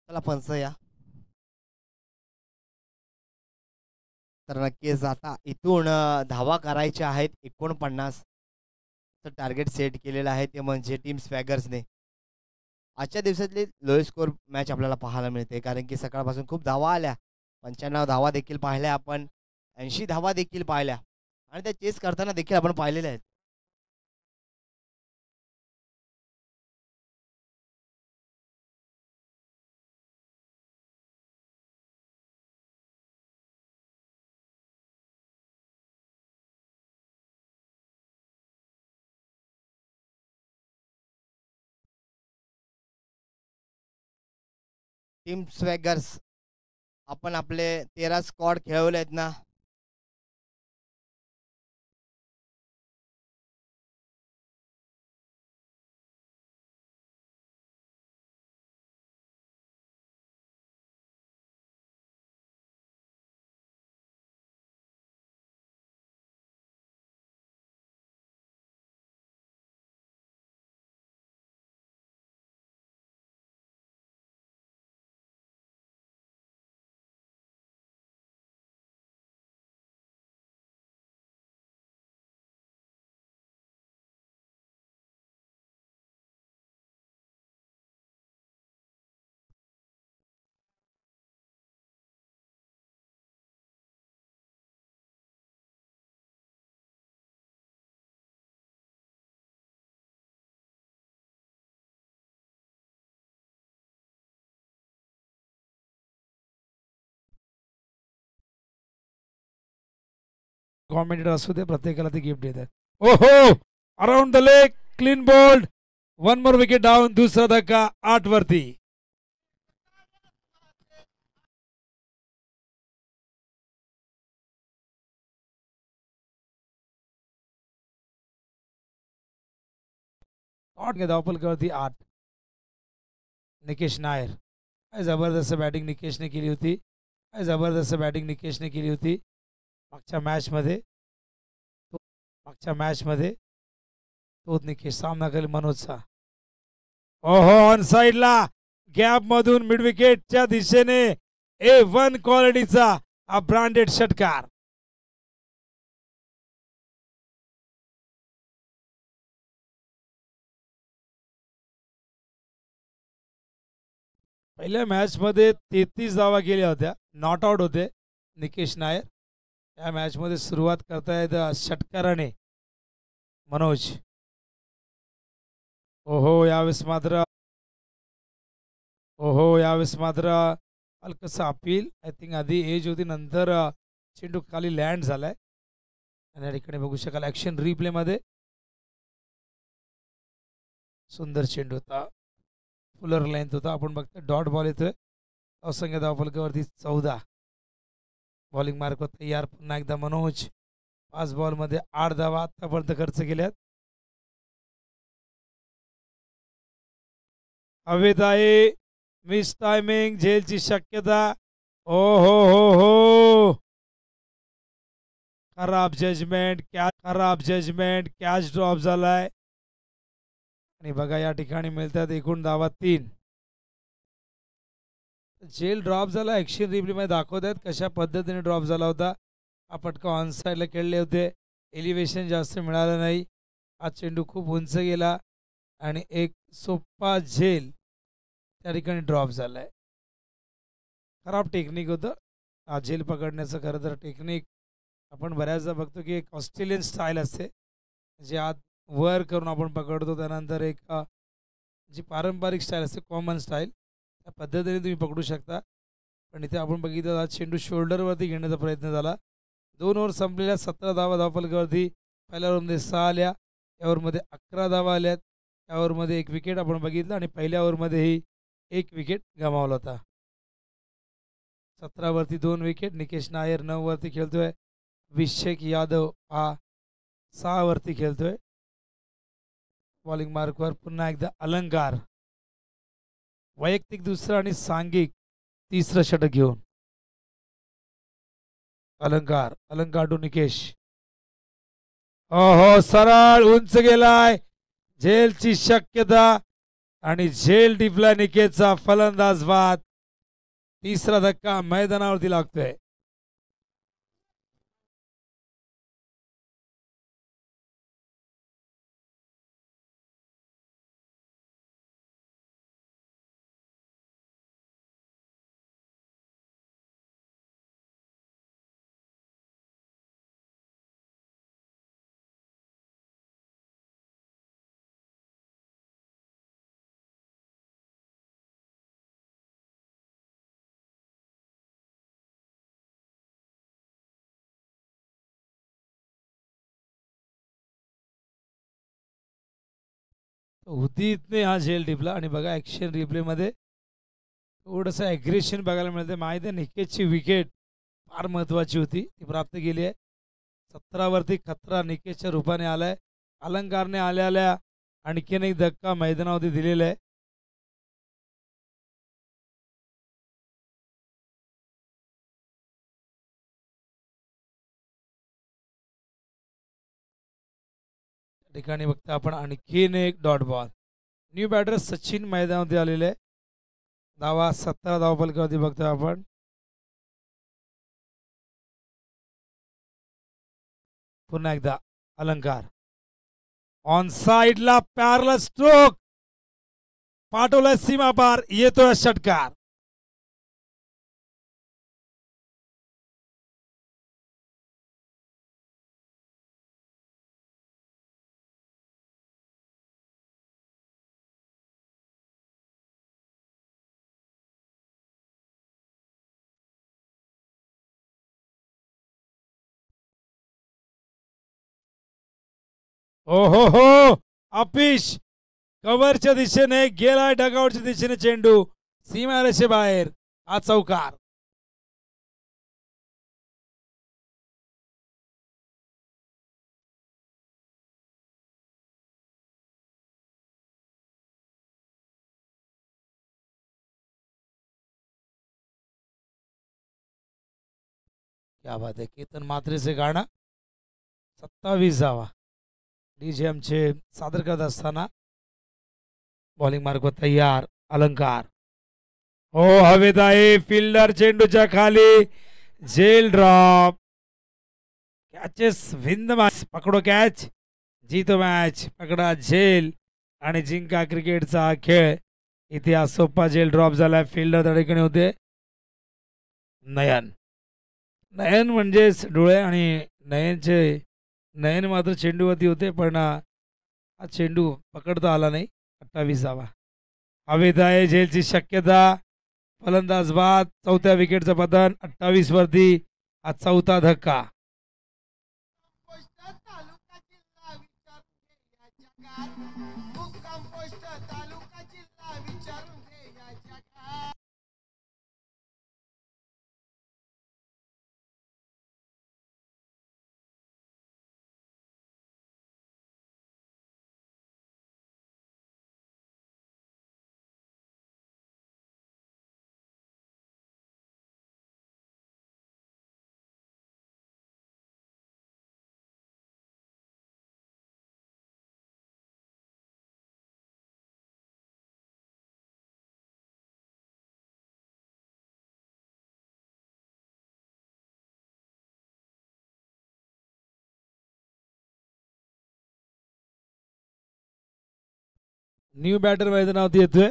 चला पंच या. तर नक्कीच आता इथून धावा करायच्या आहेत 49. टार्गेट सेट केलेलं आहे ते म्हणजे टीम स्वॅगर्सने. आजच्या दिवसातली लोएस्ट स्कोर मॅच आपल्याला पाहायला मिळते कारण की सकाळपासून खूप धावा आल्या. 95 धावा देखील पाहिल्या आपण. 80 धावा देखील पाहिल्या आणि त्या चेस करताना देखील आपण पाहिलेल्या आहेत. टीम स्वॅगर्स आपण आपले 13 स्क्वॉड खेळवले आहेत ना. कॉमेंटेटर असू दे प्रत्येकाला ते गिफ्ट देतात. ओहो around the leg clean bowled. One more wicket down. दुसरा धक्का 8 वरती. धावफलकावरती 8. निकेश नायर. काय जबरदस्त बॅटिंग निकेशने केली होती. काय जबरदस्त बॅटिंग निकेशने केली होती मागच्या मॅचमध्ये तोच निकेश सामना करेल मनोजचा. ओहो ऑन साइडला गॅप मधून मिड विकेटच्या दिशेने A1 क्वालिटीचा हा ब्रँडेड षटकार. पहिल्या मॅच मध्ये 33 धावा केल्या होत्या. नॉट आउट होते निकेश नायर. या मॅच मध्ये सुरुवात करतायत षटकाराने मनोज. ओहो यावेळेस मात्र हलकस अपील. आय थिंक आधी एज होती नंतर चेंडू खाली लँड झालाय. आणि या ठिकाणी बघू शकाल ॲक्शन रिप्ले मध्ये सुंदर चेंडू होता. फुलर लेंथ होता. आपण बघतो डॉट बॉल येतोय. असंख्य धावफलकावरती 14. बॉलिंग मार्कवर तयार पुन्हा एकदा मनोज. 5 बॉलमध्ये 8 धावा आतापर्यंत खर्च केल्यात. हवेत आहे मिस टायमिंग झेलची शक्यता. ओ हो खराब जजमेंट कॅच ड्रॉप झालाय. आणि बघा या ठिकाणी मिळतात एकूण धावा 3. झेल ड्रॉप झाला. ॲक्शन रिप्लेमध्ये दाखवत आहेत कशा पद्धतीने ड्रॉप झाला होता. हा फटका ऑन साईडला खेळले होते. एलिव्हेशन जास्त मिळालं नाही. हा चेंडू खूप उंच गेला आणि एक सोपा झेल त्या ठिकाणी ड्रॉप झालाय. खराब टेक्निक होतं हा झेल पकडण्याचं. खरं तर टेक्निक आपण बऱ्याचदा बघतो की एक ऑस्ट्रेलियन स्टाईल असते जे आत वर करून आपण पकडतो. त्यानंतर एक जी पारंपरिक स्टाईल असते कॉमन स्टाईल त्या पद्धतीने तुम्ही पकडू शकता. पण इथे आपण बघितलं हा चेंडू शोल्डरवरती घेण्याचा प्रयत्न झाला. 2 ओव्हर संपलेल्या 17 धावा धावफलकावरती. पहिल्या ओव्हरमध्ये 6 आल्या. या ओव्हरमध्ये 11 धावा आल्यात. या ओव्हरमध्ये 1 विकेट आपण बघितलं आणि पहिल्या ओव्हरमध्येही 1 विकेट गमावला होता. 17 वरती 2 विकेट. निकेश नायर 9 वरती खेळतोय. अभिषेक यादव हा 6 वरती खेळतोय. बॉलिंग मार्कवर पुन्हा एकदा अलंकार. वैयक्तिक दुसरं आणि सांघिक तिसरं षटक घेऊन अलंकार टू निकेश. ओहो सरळ उंच गेलाय. झेलची शक्यता आणि झेल टिपला निकेशचा. फलंदाज बाद. तिसरा धक्का मैदानावरती लागतोय. उदितने हा झेल टिपला आणि बघा ॲक्शन रिप्लेमध्ये थोडंसं ॲग्रेशन बघायला मिळते. माहिती आहे निकेशची विकेट फार महत्त्वाची होती, ती प्राप्त केली आहे. 17वरती खतरा निकेशच्या रूपाने आलाय. अलंकारने आल्या आणखीन एक धक्का मैदानावरती दिलेला आहे. ठिकाणी बघता आपण आणखीन एक dot ball. New batter Sachin मैदानावरती आलेले आहे. धावा 17 धावफलकावरती बघता आपण. पुन्हा एकदा अलंकार ऑन साइडला पॅरल स्ट्रोक पाठवला सीमा पार, येतोय षटकार. ओ हो अपिश कव्हरच्या दिशेने गेलाय, डगआउटच्या दिशेने चेंडू सीमारेषे बाहेर. हा चौकार. क्या बात आहे. केतन मात्रेचे गाणं. 27 धावा डीजे आमचे सादर करत असताना बॉलिंग मार्ग तयार. अलंकार हो हवेत आहे. फिल्डर चेंडूच्या खाली. झेल drop. Catches win the match. पकडो कॅच जीतो मॅच. पकडा झेल आणि जिंका क्रिकेटचा खेळ. इथे हा सोपा झेल ड्रॉप झालाय. फिल्डर त्या ठिकाणी होते नयन. नयन म्हणजेच डोळे आणि नयन मात्र चेंडूवरती होते, पण हा चेंडू पकडता आला नाही. 28 धावा. हवेत आहे झेलची शक्यता. फलंदाज बाद. चौथ्या विकेटचं पतन. 28 वरती हा चौथा धक्का. न्यू बॅटर मैदानावरती येतोय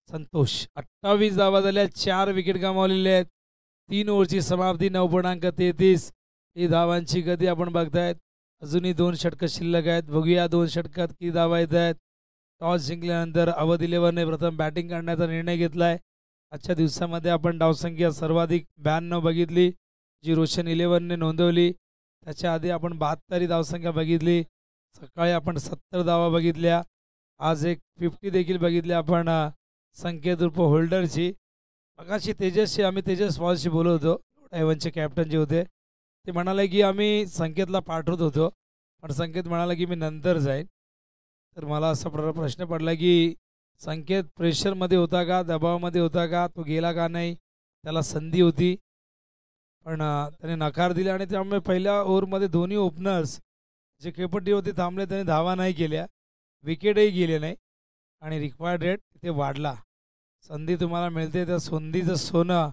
संतोष. 28 धावा झाल्या. 4 विकेट गमावलेले आहेत. 3 ओव्हरची समाप्ती. 9.33 ही धावांची गती आपण बघतायत. अजूनही 2 षटकं शिल्लक आहेत. बघूया 2 षटकात किती धावा येत आहेत. टॉस जिंकल्यानंतर अवध 11ने प्रथम बॅटिंग करण्याचा निर्णय घेतलाय. आजच्या दिवसामध्ये आपण धावसंख्या सर्वाधिक 92 बघितली, जी रोशन 11ने नोंदवली. त्याच्या आधी आपण 72 धावसंख्या बघितली. सकाळी आपण 70 धावा बघितल्या. आज एक 50 देखील बघितले आपण संकेत उर्फ होल्डरची. मगाशी आम्ही तेजस पॉलशी बोलत होतो. एवनचे कॅप्टन जे होते ते म्हणाले की आम्ही संकेतला पाठवत होतो, पण संकेत म्हणाला की मी नंतर जाईन. तर मला असा प्रश्न पडला की संकेत प्रेशरमध्ये होता का, दबावामध्ये होता का, तो गेला का नाही, त्याला संधी होती पण त्याने नकार दिला. आणि त्यामुळे पहिल्या ओव्हरमध्ये दोन्ही ओपनर्स जे खेळपट्टीवरती थांबले त्याने धावा नाही केल्या, विकेटही गेले नाही आणि रिक्वायर्ड रेट तिथे वाढला. संधी तुम्हाला मिळते त्या संधीचं सोनं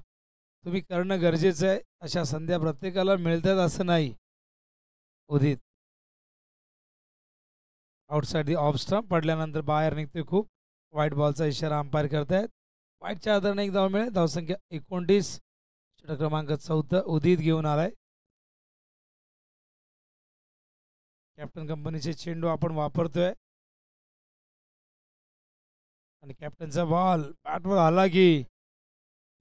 तुम्ही करणं गरजेचं आहे. अशा संध्या प्रत्येकाला मिळतात असं नाही. उदित आउटसाइड दी ऑफ स्टंप पडल्यानंतर बाहेर निघते. खूप वाईट बॉलचा इशारा अंपायर करतायत. वाईटच्या आधाराने एक धाव मिळेल. धावसंख्या 29. षटक क्रमांक 4 उदित घेऊन आलाय. कॅप्टन कंपनीचे चेंडू आपण वापरतोय आणि कॅप्टनचा बॉल बॅटवर आला की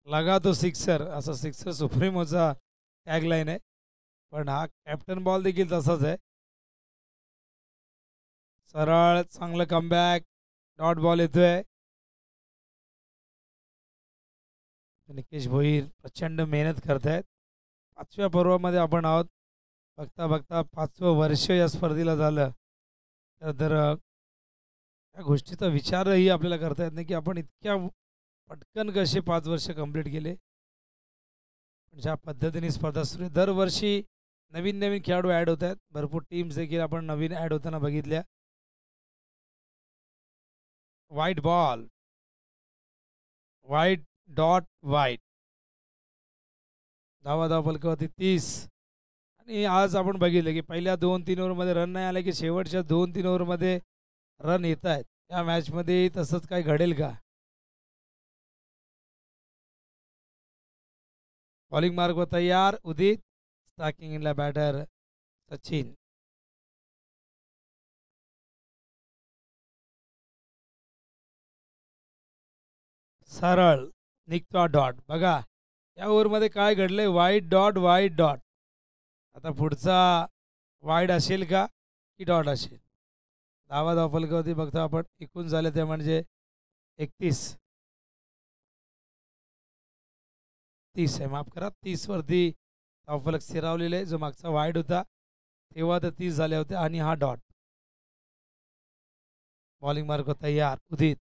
लगा तो सिक्सर, असा सिक्सर सुप्रीमोचा टॅगलाईन आहे. पण हा कॅप्टन बॉल देखील तसाच आहे. सरळ चांगलं कमबॅक. डॉट बॉल येतोय. निकेश भोईर प्रचंड मेहनत करतायत. 5व्या पर्वामध्ये आपण आहोत. बघता बघता 5वं वर्ष या स्पर्धेला झालं तर या गोष्टीचा विचारही आपल्याला करता येत नाही की आपण इतक्या पटकन कसे 5 वर्ष कंप्लीट केले. पण ज्या पद्धतीने स्पर्धा सुरू आहे, दरवर्षी नवीन नवीन खेळाडू ॲड होत आहेत. भरपूर टीम्स देखील आपण नवीन ॲड होताना बघितल्या. White ball, white dot white. धावा फलकावरती 30. आणि आज आपण बघितलं की पहिल्या 2-3 ओव्हरमध्ये रन नाही आले की शेवटच्या 2-3 ओव्हरमध्ये रन येत आहेत. या मॅचमध्ये तसंच काय घडेल का? बॉलिंग मार्कवर तयार उदित. स्टॅकिंग इनला बॅटर सचिन. सरळ निघतो डॉट. बघा या ओव्हरमध्ये काय घडलंय. वाईट डॉट वाईट डॉट. आता पुढचा वाईड असेल का की डॉट असेल. धावा फलकावरती बघतो आपण. एकूण झाले ते म्हणजे 31. 30 आहे, माफ करा. 30 वरती धावफलक स्थिरावलेले आहे. जो मागचा वाईड होता तेव्हा तर 30 झाले होते आणि हा डॉट. बॉलिंग मार्क तयार उदित.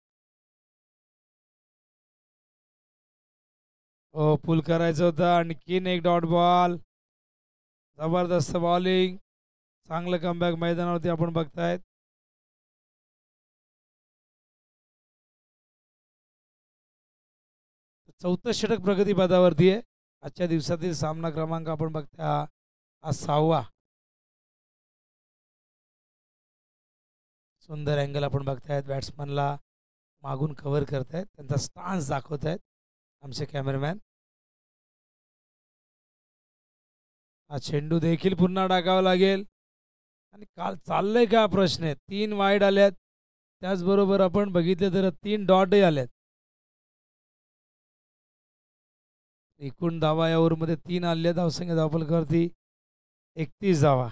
हो पुल करायचं होतं. आणखीन एक डॉट बॉल. जबरदस्त बॉलिंग. चांगलं कमबॅक मैदानावरती आपण बघतायत. चौथं षटक प्रगतीपथावरती आहे. आजच्या दिवसातील सामना क्रमांक आपण बघता हा 6वा. सुंदर अँगल आपण बघतायत. बॅट्समनला मागून कव्हर करतायत. त्यांचा स्टान्स दाखवत आहेत आमचे कॅमेरामॅन. हा चेंडू देखील पुन्हा टाकावा लागेल. आणि काल चाललंय का प्रश्न आहे. 3 वाईड आल्यात. त्याचबरोबर आपण बघितले तर 3 डॉटही आल्यात. एकूण धावा या ओव्हरमध्ये 3 आल्या. धावसंख्या धावफलकावरती 31 धावा.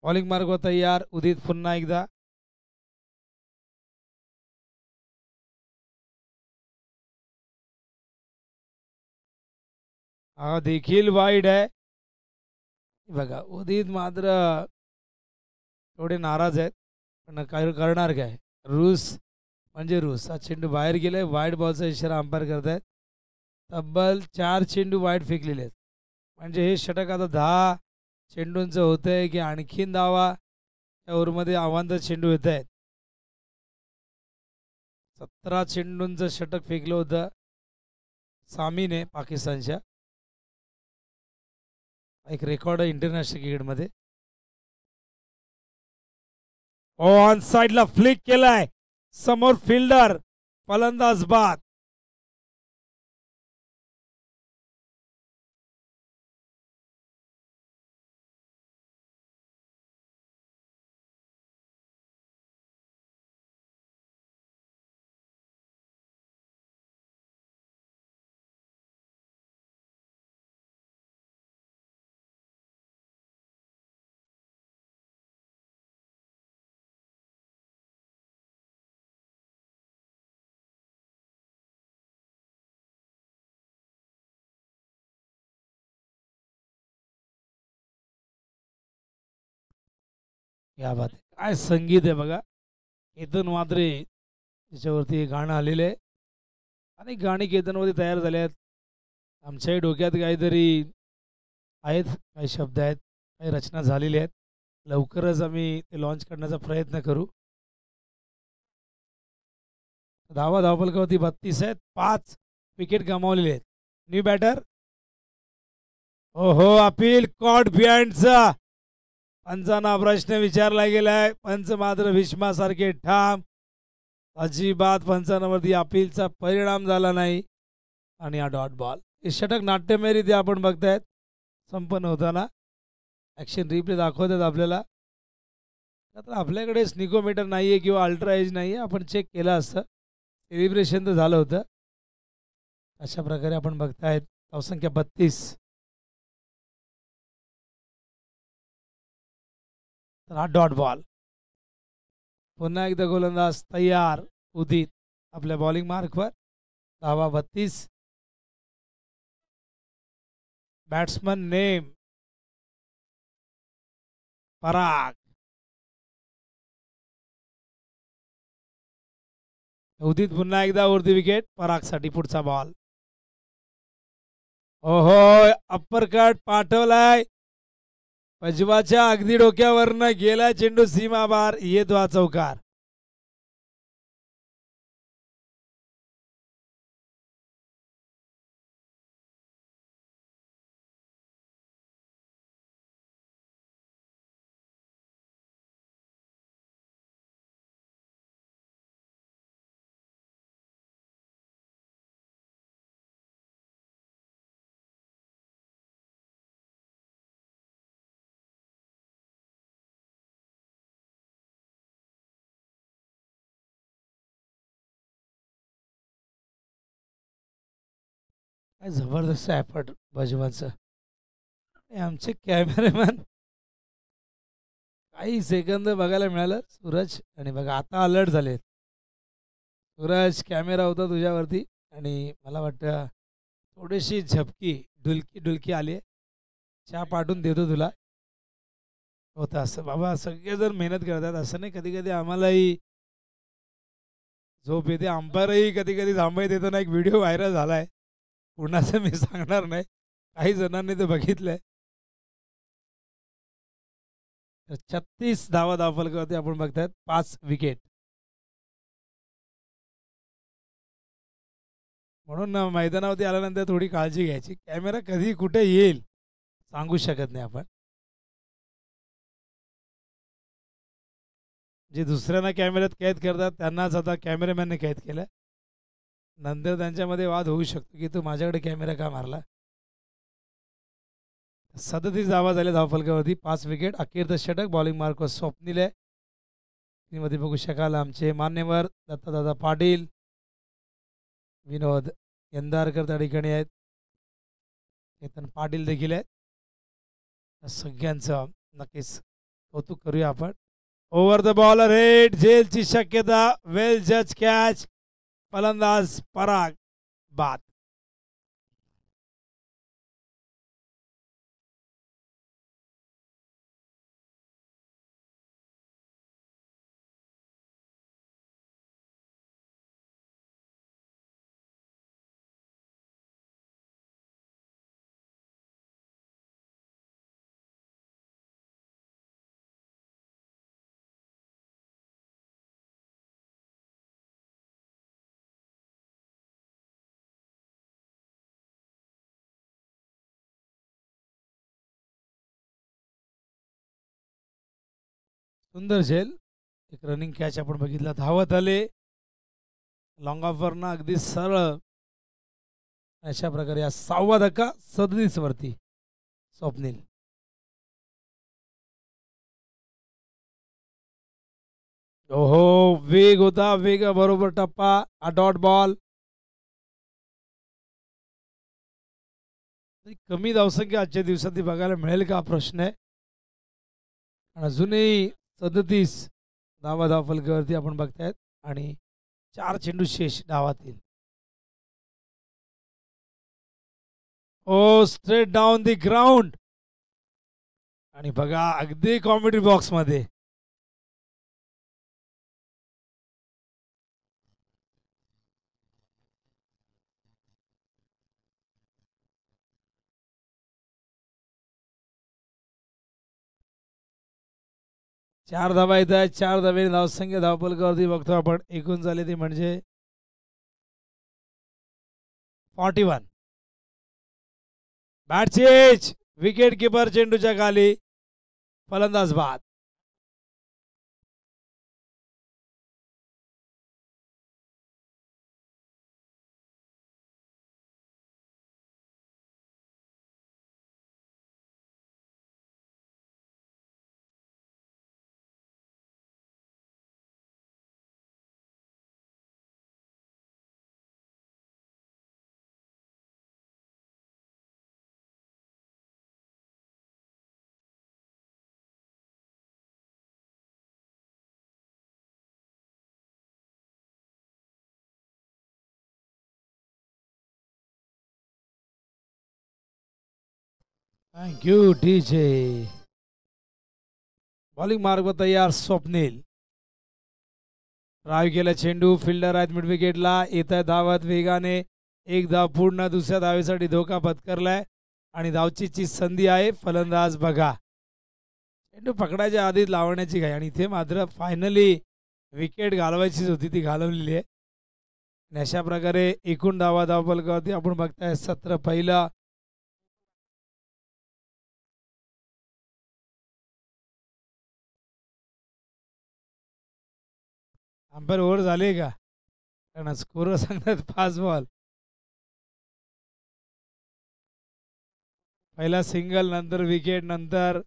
बॉलिंग मार्ग तयार उदित पुन्हा एकदा. हा देखील वाईड आहे. बघा उदित मात्र थोडे नाराज आहेत. पण काय करणार काय. रूस म्हणजे रूस. हा चेंडू बाहेर गेलाय. वाईड बॉलचा इशारा अंपायर करतायत. तब्बल 4 चेंडू वाईड फेकलेले आहेत. म्हणजे हे षटक आता 10 चेंडूंचं होतंय की आणखीन धावा या ओव्हरमध्ये आव्हानदार चेंडू येत आहेत. 17 चेंडूंचं षटक फेकलं होतं सामीने पाकिस्तानच्या. एक रेकॉर्ड आहे इंटरनॅशनल क्रिकेटमध्ये. ऑन साइडला फ्लिक केलाय. समोर फिल्डर फलंदाज बाद. या बात आहे. काय संगीत आहे बघा. केतन मात्रे त्याच्यावरती गाणं आलेलं आहे. अनेक गाणी केतनवरती तयार झाले आहेत. आमच्याही डोक्यात काहीतरी आहेत, काही शब्द आहेत. काही रचना झालेल्या आहेत. लवकरच आम्ही ते लॉन्च करण्याचा प्रयत्न करू. धावफलकावरती 32 आहेत. 5 विकेट गमावलेले आहेत. New batter. ओहो, अपील कॉट बिहाइंडचा पंचांना प्रश्न विचारला गेलाय. पंच मात्र भीष्मासारखे ठाम. अजिबात पंचांवरती अपीलचा परिणाम झाला नाही आणि हा डॉट बॉल. हे षटक नाट्यमयरीत्या आपण बघतायत संपन्न होताना. ॲक्शन रिप्ले दाखवतात आपल्याला. तर आपल्याकडे स्निकोमीटर नाही आहे किंवा अल्ट्रा एज नाही आहे. आपण चेक केलं असतं. सेलिब्रेशन तर झालं होतं. अशा प्रकारे आपण बघतायत धावसंख्या 32. तर हा डॉट बॉल. पुन्हा एकदा गोलंदाज तयार. उदित आपल्या बॉलिंग मार्कवर. धावा 32. बॅट्समन नेम पराग. उदित पुन्हा एकदा वरती विकेट. परागसाठी पुढचा बॉल. ओहो, अप्पर कट पाठवलाय. पजवाच्या अगदी डोक्यावरनं गेला चेंडू सीमाबार. येतो हा चौकार. काय जबरदस्त एफर्ट भजवांचं. आमचे कॅमेरामॅन काही सेकंद बघायला मिळालं सूरज. आणि बघा आता अलर्ट झालेत. सूरज कॅमेरा होता तुझ्यावरती आणि मला वाटतं थोडीशी झपकी डुलकी आली आहे. चहा पाठवून देतो तुला. होतं असं बाबा, सगळेजण मेहनत करतात. असं नाही, कधी कधी आम्हालाही झोप येते. अंपायरही कधी कधी थांबायला देतो ना. एक व्हिडिओ व्हायरल झालाय. कुणाचं मी सांगणार नाही. काही जणांनी ते बघितलंय. 36 धावा धावफलकावरती आपण बघतायत. 5 विकेट. म्हणून मैदानावरती आल्यानंतर थोडी काळजी घ्यायची. कॅमेरा कधी कुठे येईल सांगू शकत नाही आपण. जे दुसऱ्यांना कॅमेऱ्यात कैद करतात त्यांनाच आता कॅमेरामॅनने कैद केलं. नंतर त्यांच्यामध्ये वाद होऊ शकतो की तू माझ्याकडे कॅमेरा का मारला. 37 धावा झाल्या धावफलकावरती. 5 विकेट. अखेरचं षटक. बॉलिंग मार्कवर स्वप्नील आहे. मध्ये बघू शकाल आमचे मान्यवर दत्तादादा पाटील, विनोद यंदारकर त्या ठिकाणी आहेत. केतन पाटील देखील आहेत. सगळ्यांचं नक्कीच कौतुक करूया आपण. Over the bowler head. झेलची शक्यता. वेल जज कॅच. फलंदाज पराग बाद. सुंदर झेल. एक रनिंग कॅच आपण बघितला. धावत आले. लॉंग ऑफरनं अगदी सरळ. अशा प्रकारे या 6वा धक्का 37 वरती स्वप्नील. ओहो, वेग होता. वेग बरोबर टप्पा. हा डॉट बॉल. कमी धावसंख्या आजच्या दिवसात बघायला मिळेल का प्रश्न आहे. अजूनही 37 धावा धावफलकावरती आपण बघतायत आणि 4 चेंडू शेष डावातील. ओ, स्ट्रेट डाऊन दी ग्राउंड. आणि बघा अगदी कॉमेडी बॉक्समध्ये. 4 धावा येत आहेत. 4 धावेने धावसंख्या धावफलकावरती बघतो आपण. एकूण झाले ती म्हणजे 41. Bat change. विकेट किपर चेंडूच्या खाली. फलंदाज बाद. Thank you DJ. बॉलिंग मार्ग तयार स्वप्नील. राव केला चेंडू. फिल्डर आहेत मिड विकेटला. येत आहे धावत वेगाने. एक धाव पूर्ण. दुसऱ्या धावेसाठी धोका पत्करलाय आणि धावचीची संधी आहे. फलंदाज बघा. चेंडू पकडायच्या आधी लावण्याची घाई आणि इथे मात्र फायनली विकेट घालवायचीच होती, ती घालवलेली आहे. आणि अशा प्रकारे एकूण धावा धावफलकावरती आपण बघताय 17 पहिला. अंपायर ओव्हर झाले का? कारण स्कोर सांगतात 5 बॉल. पहिला सिंगल, नंतर विकेट, नंतर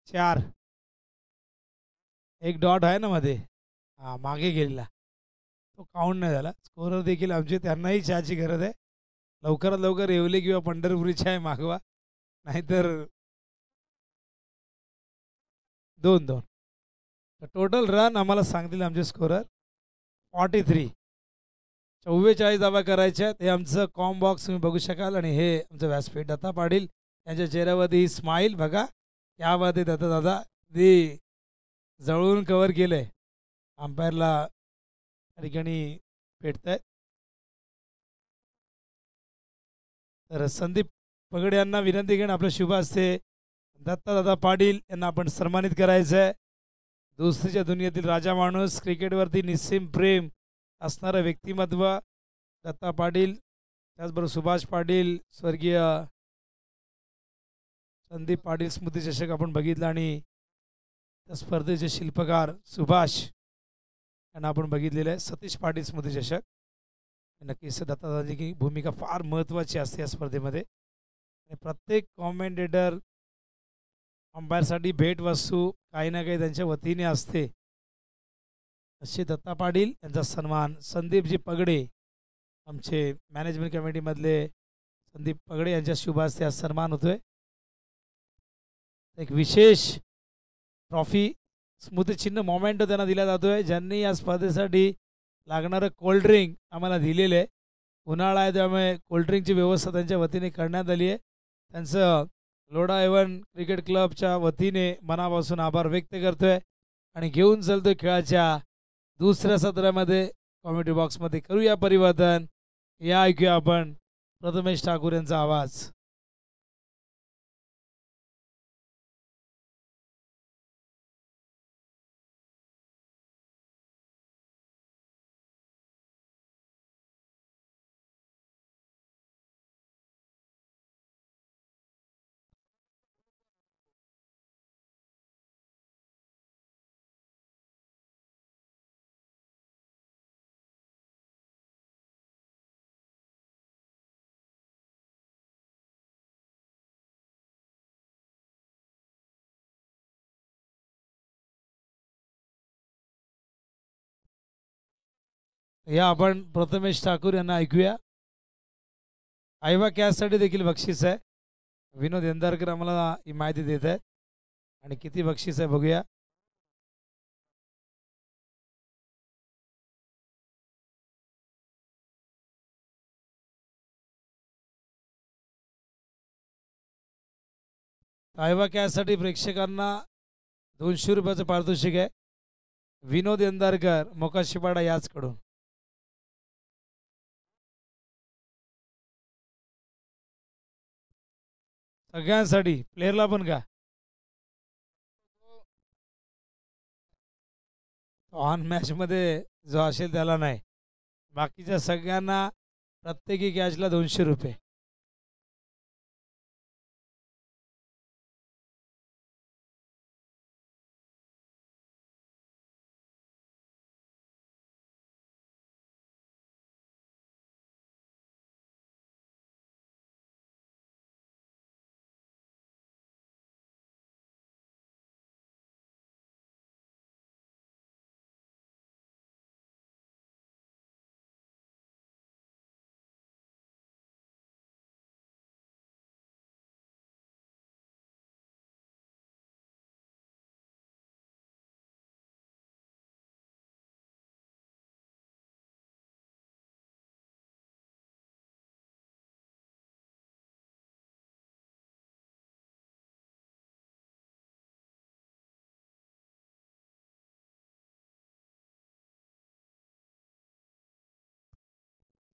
4. एक डॉट आहे ना मध्ये, हा मागे गेलेला, तो काउंट नाही झाला. स्कोरर देखील आमचे, त्यांनाही चहाची गरज आहे. लवकरात लवकर येवले किंवा पंढरपुरी चाय मागवा, नाहीतर 2-2. टोटल रन आम्हाला सांगतील आमचे स्कोरर 43. 44 धावा करायच्या. हे आमचं कॉम बॉक्स तुम्ही बघू शकाल. आणि हे आमचं व्यासपीठ. दत्ता पाटील यांच्या चेहऱ्यावरती ही स्माईल बघा. यामध्ये दत्ता दादा ती जवळून कव्हर केलंय. अंपायरला त्या ठिकाणी भेटत आहेत. तर संदीप पगड यांना विनंती घेणं आपल्या शुभ असते. दत्तादादा पाटील यांना आपण सन्मानित करायचं आहे. दुसरीच्या दुनियेतील राजा माणूस, क्रिकेटवरती निस्सीम प्रेम असणारं व्यक्तिमत्व दत्ता पाटील. त्याचबरोबर सुभाष पाटील, स्वर्गीय संदीप पाटील स्मृतिचषक आपण बघितला. आणि त्या स्पर्धेचे शिल्पकार सुभाष यांना आपण बघितलेलं आहे. सतीश पाटील स्मृतिचषक. नक्कीच दत्तादादांची भूमिका फार महत्त्वाची असते या स्पर्धेमध्ये. आणि प्रत्येक कॉमेंटेटर अंपायरसाठी भेटवस्तू काही ना काही त्यांच्या वतीने असते. असे दत्ता पाटील यांचा सन्मान. संदीपजी पगडे आमचे मॅनेजमेंट कमिटीमधले संदीप पगडे यांच्या शुभ हस्ते आज सन्मान होतोय. एक विशेष ट्रॉफी स्मृतिचिन्ह मोमेंटो त्यांना दिला जातोय, ज्यांनी या स्पर्धेसाठी लागणारं कोल्ड्रिंक आम्हाला दिलेलं आहे. उन्हाळा आहे त्यामुळे कोल्ड्रिंकची व्यवस्था त्यांच्या वतीने करण्यात आली आहे. त्यांचं लोढा एवन क्रिकेट क्लबच्या वतीने मनापासून आभार व्यक्त करतोय. आणि घेऊन चालतोय खेळाच्या दुसऱ्या सत्रामध्ये. कॉमेडी बॉक्समध्ये करूया परिवर्तन. या ऐकूया आपण प्रथमेश ठाकूर यांचा आवाज. या आपण प्रथमेश ठाकूर यांना ऐकूया. आयवा कॅचसाठी देखील बक्षीस आहे. विनोद यंदारकर आम्हाला ही माहिती देत आहेत. आणि किती बक्षीस आहे बघूया. आयवा कॅचसाठी प्रेक्षकांना 200 रुपयाचं पारितोषिक आहे. विनोद यंदारकर मोकाशीपाडा याचकडून. सगळ्यांसाठी, प्लेअरला पण का? ऑन मॅचमध्ये जो असेल त्याला नाही, बाकीच्या सगळ्यांना प्रत्येकी कॅचला 200 रुपये.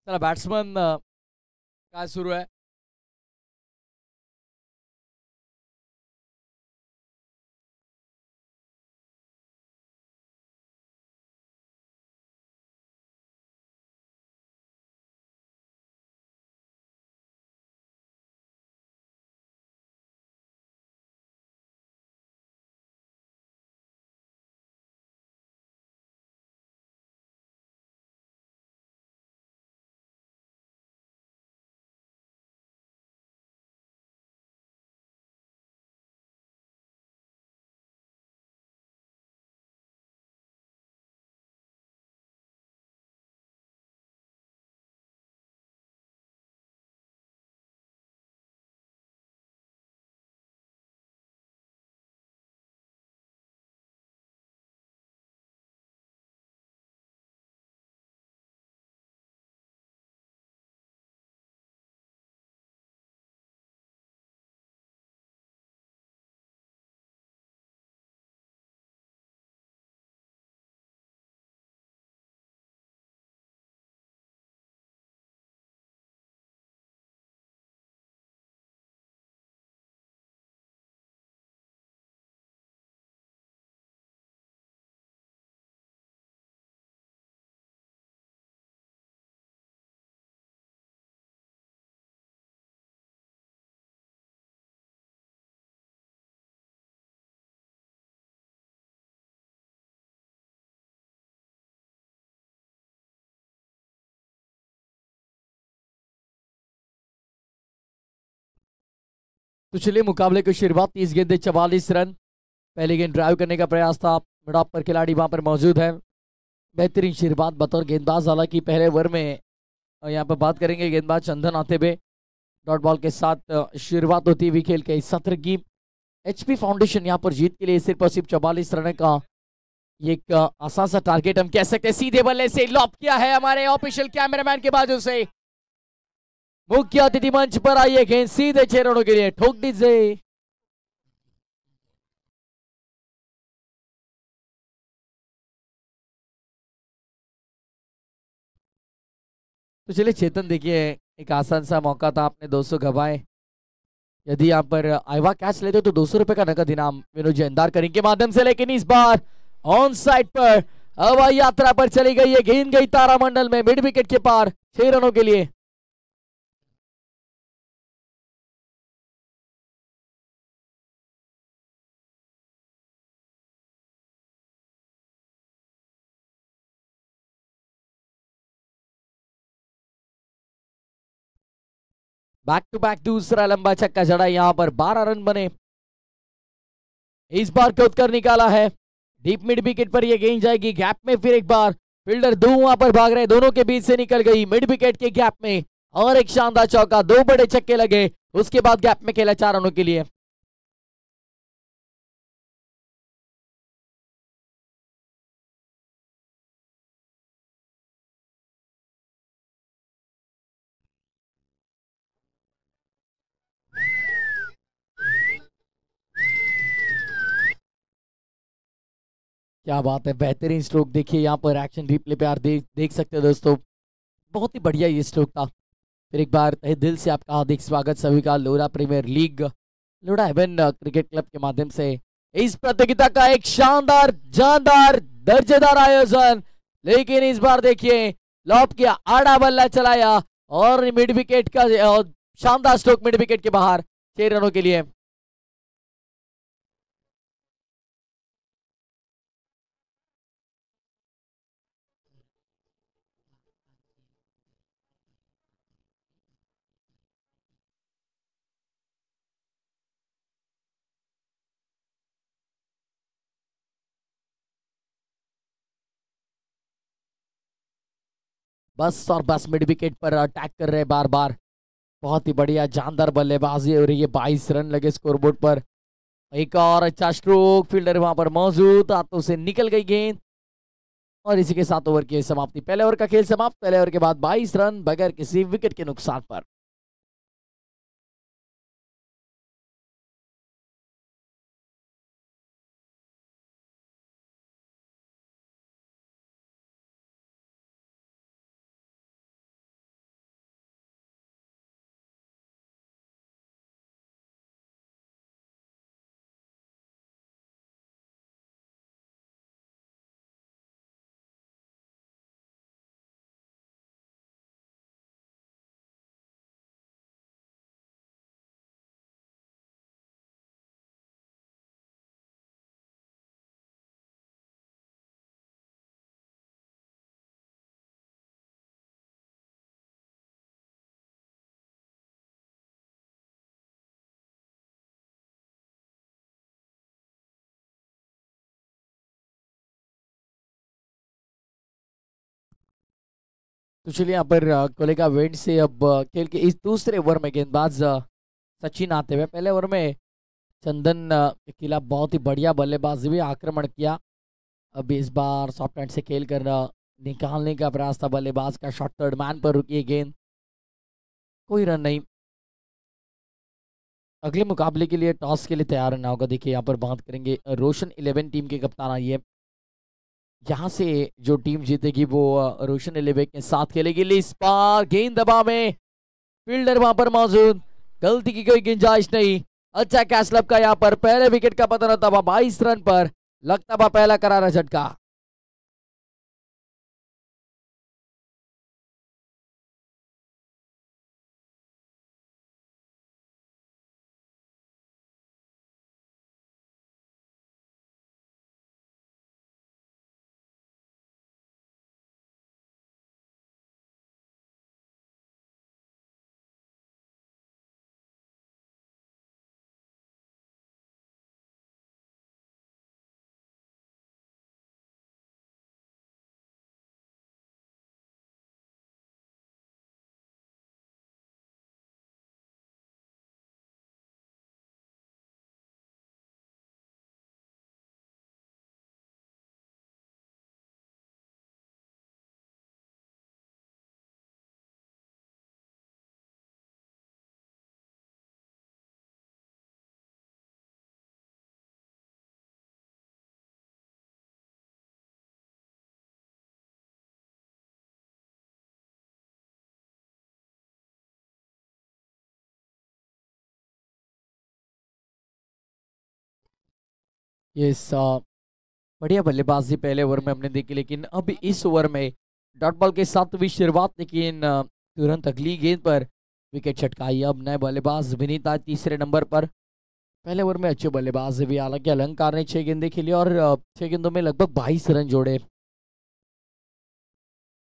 चला बॅट्समन काय सुरू आहे. तो चलिए मुकाबले की शुरुआत 30 गेंदे 44 रन. पहली गेंद ड्राइव करने का प्रयास था. मिड ऑफ पर खिलाड़ी वहां पर मौजूद है. बेहतरीन शुरुआत बतौर गेंदबाज, हालांकि पहले ओवर में यहाँ पर बात करेंगे गेंदबाज चंदन आते हुए. डॉट बॉल के साथ शुरुआत होती हुई खेल के इस सत्र की. एचपी फाउंडेशन यहाँ पर जीत के लिए सिर्फ और सिर्फ 44 रन का एक आसान सा टारगेट हम कह सकते हैं. सीधे बल्ले से लॉप किया है हमारे ऑफिशियल कैमरामैन के बाजू से. मुख्य अतिथि मंच पर आइए, गेंद सीधे 6 रनों के लिए ठोक दीजिए. तो चलिए चेतन, देखिए एक आसान सा मौका था, आपने 200 गवाए. यदि यहाँ पर आईवा कैच लेते तो 200 रुपए का नकद इनाम विनोद जैनदार करेंगे के माध्यम से. लेकिन इस बार ऑन साइड पर हवाई यात्रा पर चली गई है, गेंद गई तारामंडल में मिड विकेट के पार 6 रनों के लिए. बैक टू बैक दूसरा लंबा छक्का जड़ा, यहां पर 12 रन बने. इस बार खोद कर निकाला है. डीप मिड विकेट पर यह गेंद जाएगी गैप में. फिर एक बार फील्डर दो वहां पर भाग रहे, दोनों के बीच से निकल गई मिड विकेट के गैप में. और एक शानदार चौका, 2 बड़े छक्के लगे. उसके बाद गैप में खेला 4 रनों के लिए. क्या बात है, बेहतरीन स्ट्रोक. देखिए यहाँ पर एक्शन रिप्ले पे आप देख सकते हो दोस्तों, बहुत ही बढ़िया ये स्ट्रोक था. फिर एक बार तहे दिल से आपका हार्दिक स्वागत सभी का लोरा प्रीमियर लीग लोरा हेवन क्रिकेट क्लब के माध्यम से इस प्रतियोगिता का एक शानदार जानदार दर्जेदार आयोजन, लेकिन इस बार देखिए लॉब किया, आड़ा बल्ला चलाया और मिड विकेट का शानदार स्ट्रोक मिड विकेट के बाहर 6 रनों के लिए। बस और बस मिड विकेट पर अटैक कर रहे बार बार। बहुत ही बढ़िया जानदार बल्लेबाजी हो रही है। 22 रन लगे स्कोरबोर्ड पर। एक और अच्छा स्ट्रोक, फील्डर वहां पर मौजूद, हाथों से निकल गई गेंद और इसी के साथ ओवर की समाप्ति। पहले ओवर का खेल समाप्त। पहले ओवर के बाद 22 रन बगैर किसी विकेट के नुकसान पर। तो चलिए यहाँ पर कोलेगा वेंट से अब खेल के इस दूसरे ओवर में गेंदबाज सचिन आते हुए। पहले ओवर में चंदन के खिलाफ बहुत ही बढ़िया बल्लेबाजी भी, आक्रमण किया। अब इस बार सॉफ्ट हैंड से खेल कर निकालने का प्रयास था बल्लेबाज का। शॉट थर्ड मैन पर रुकी गेंद, कोई रन नहीं। अगले मुकाबले के लिए टॉस के लिए तैयार रहना होगा। देखिए यहाँ पर बात करेंगे रोशन 11 टीम के कप्तान आई है। यहाँ से जो टीम जीतेगी वो रोशन 11 के साथ खेलेगी। इस बार गेंद दबा में, फील्डर वहां पर मौजूद, गलती की कोई गुंजाइश नहीं। अच्छा कैच लब का यहाँ पर पहले विकेट का पतन होता हुआ 22 रन पर, लगता हुआ पहला करारा झटका। ये बढ़िया बल्लेबाजी पहले ओवर में हमने देखी, लेकिन अब इस ओवर में डॉट बॉल के साथ भी शुरुआत, लेकिन तुरंत अगली गेंद पर विकेट छटकाई। अब नए बल्लेबाज विनीत आए तीसरे नंबर पर। पहले ओवर में अच्छे बल्लेबाज भी, हालांकि अलंकार ने 6 गेंदें खेली और 6 गेंदों में लगभग 22 रन जोड़े।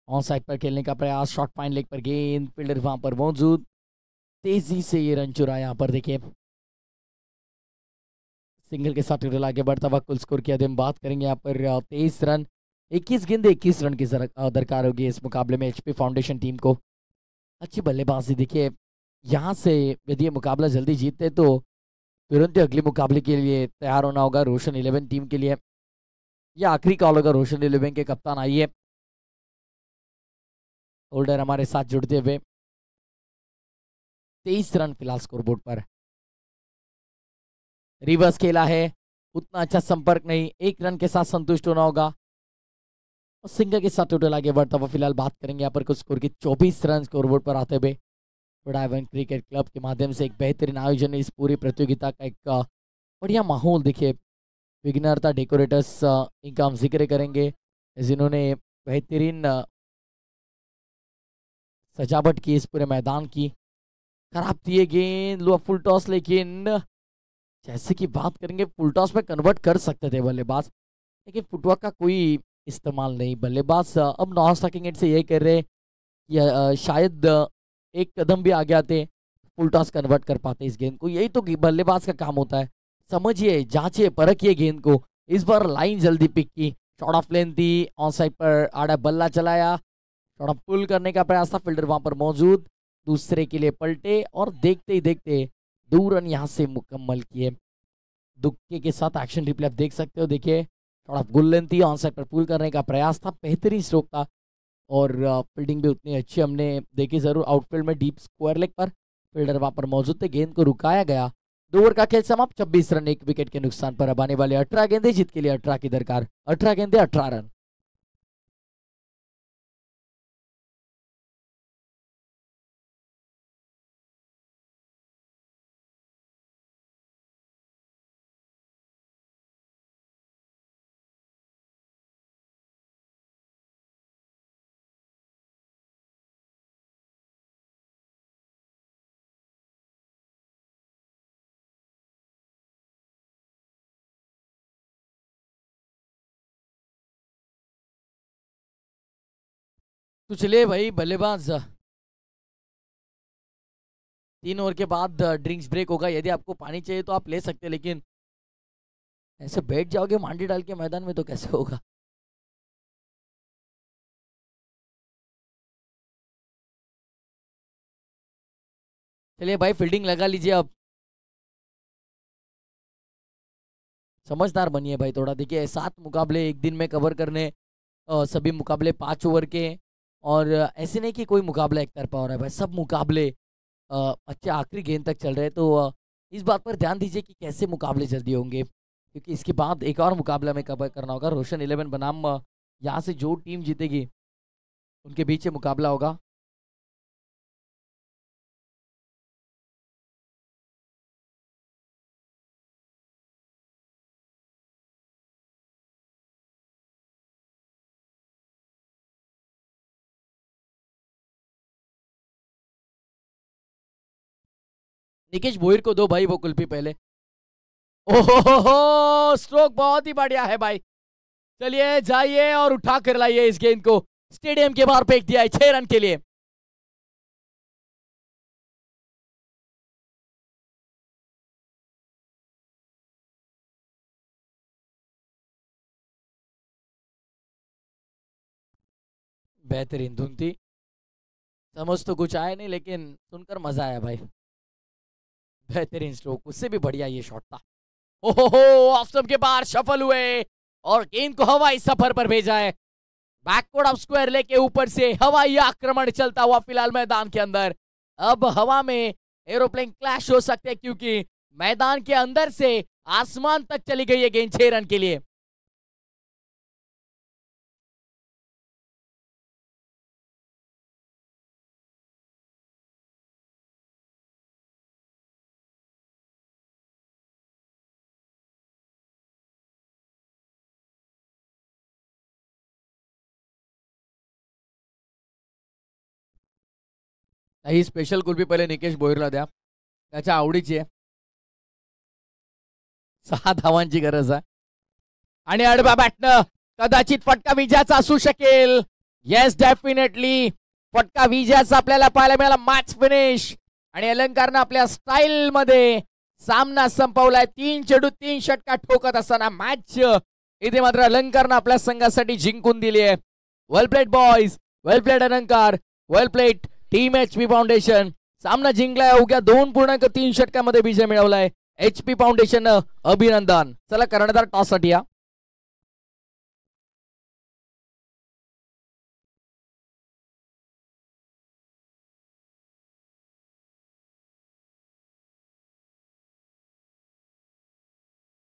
ऑन साइड पर खेलने का प्रयास, शॉर्ट फाइन लेग पर गेंद, फील्डर वहां पर मौजूद, तेजी से ये रन चुरा। यहाँ पर देखिए सिंगल के साथ टोटल आगे बढ़ता हुआ कुल स्कोर की यदि हम बात करेंगे यहाँ पर 23 रन, 21 गेंदे 21 रन की दरकार होगी इस मुकाबले में एचपी फाउंडेशन टीम को। अच्छी बल्लेबाजी देखिए, यहाँ से यदि ये मुकाबला जल्दी जीतते तो तुरंत अगले मुकाबले के लिए तैयार होना होगा रोशन 11 टीम के लिए। यह आखिरी कॉल होगा रोशन 11 के कप्तान आई है होल्डर हमारे साथ जुड़ते हुए। 23 रन फिलहाल स्कोरबोर्ड पर। रिवर्स खेला है, उतना अच्छा संपर्क नहीं, 1 रन के साथ संतुष्ट होना होगा और सिंगल के साथ टोटल आगे बढ़ता हुआ। फिलहाल बात करेंगे यहाँ पर कुछ स्कोर की। 24 रन स्कोरबोर्ड पर आते हुए वृंदावन क्रिकेट क्लब के माध्यम से एक बेहतरीन आयोजन है। इस पूरी प्रतियोगिता का एक बढ़िया माहौल देखिए, विघ्नहर्ता था डेकोरेटर्स इनका हम जिक्र करेंगे, जिन्होंने बेहतरीन सजावट की इस पूरे मैदान की। खराब दिए गेंद, लो फुल टॉस, लेकिन जैसे कि बात करेंगे फुल टॉस में कन्वर्ट कर सकते थे बल्लेबाज, लेकिन फुटवर्क का कोई इस्तेमाल नहीं। बल्लेबाज अब नॉन स्ट्राइकिंग एंड से ये कह रहे कि शायद एक कदम भी आगे आते फुल टॉस कन्वर्ट कर पाते इस गेंद को। यही तो बल्लेबाज का काम होता है, समझिए, जांचिए, परखिए गेंद को। इस बार लाइन जल्दी पिक की, shot of length the, on side पर आड़ा बल्ला चलाया, शॉट ऑफ पुल करने का प्रयास था, फील्डर वहां पर मौजूद, दूसरे के लिए पलटे और देखते ही देखते 2 रन यहां से मुकम्मल किए। दुक्के के साथ एक्शन रिप्ले आप देख सकते हो, देखिए शॉट ऑफ गुल लेंथ थी, ऑन साइड पर पुल करने का प्रयास था, बेहतरीन स्ट्रोक था और फील्डिंग भी उतनी अच्छी हमने देखी जरूर। आउटफील्ड में डीप स्क्वायर लेग पर फील्डर वहां पर मौजूद थे, गेंद को रुकाया गया। 2 ओवर का खेल समाप्त, 26 रन 1 विकेट के नुकसान पर। अब आने वाले 18 गेंदे, जीत के लिए 18 की दरकार, 18 गेंदे 18 रन। तो चलिए भाई, बल्लेबाज 3 ओवर के बाद ड्रिंक्स ब्रेक होगा। यदि आपको पानी चाहिए तो आप ले सकते हैं, लेकिन ऐसे बैठ जाओगे मांडी डाल के मैदान में तो कैसे होगा। चलिए भाई, फील्डिंग लगा लीजिए। अब समझदार बनिए भाई थोड़ा। देखिए 7 मुकाबले एक दिन में कवर करने, सभी मुकाबले 5 ओवर के, और ऐसे नहीं कि कोई मुकाबला एक तरफा हो रहा है भाई, सब मुकाबले अच्छे आखिरी गेंद तक चल रहे हैं। तो इस बात पर ध्यान दीजिए कि कैसे मुकाबले जल्दी होंगे, क्योंकि इसके बाद एक और मुकाबला में कवर करना होगा। रोशन 11 बनाम यहाँ से जो टीम जीतेगी उनके बीच में मुकाबला होगा। निकेश भोईर को दो भाई वो कुल्फी पहले। ओहो, स्ट्रोक बहुत ही बढ़िया है भाई। चलिए जाइए और उठा कर लाइए इस गेंद को, स्टेडियम के बाहर फेंक दिया है 6 रन के लिए। बेहतरीन धुन थी, समझ तो कुछ आया नहीं, लेकिन सुनकर मजा आया भाई। बेहतरीन स्ट्रोक, उससे भी बढ़िया ये शॉट था। ओहो, ऑफ स्टंप के बाहर सफल हुए और गेंद को हवाई सफर पर भेजा है। बैकवर्ड ऑफ स्क्वायर लेके ऊपर से हवाई आक्रमण चलता हुआ फिलहाल मैदान के अंदर। अब हवा में एरोप्लेन क्लैश हो सकते हैं, क्योंकि मैदान के अंदर से आसमान तक चली गई है गेंद 6 रन के लिए। ही स्पेशल कुल्फी पहिले निकेश भोईरला द्या, त्याच्या आवडीची आहे। 6 धावांची गरज आहे आणि अडबा बॅटनं कदाचित फटका विजयाचा असू शकेल। येस, डेफिनेटली फटका विजयाचा आपल्याला पाहायला मिळाला। मॅच फिनिश आणि अलंकारनं आपल्या स्टाईल मध्ये सामना संपवलाय। 3 चेंडू 3 षटका ठोकत असताना मॅच इथे मात्र अलंकारनं आपल्या संघासाठी जिंकून दिली आहे। Well played boys, well played Alankar, well played team HP foundation. सामना जिंकलाय, अवघ्या 2.3 षटकामध्ये विजय मिळवलाय HP फाउंडेशन। अभिनंदन। चला कर्णधार टॉस साठी या।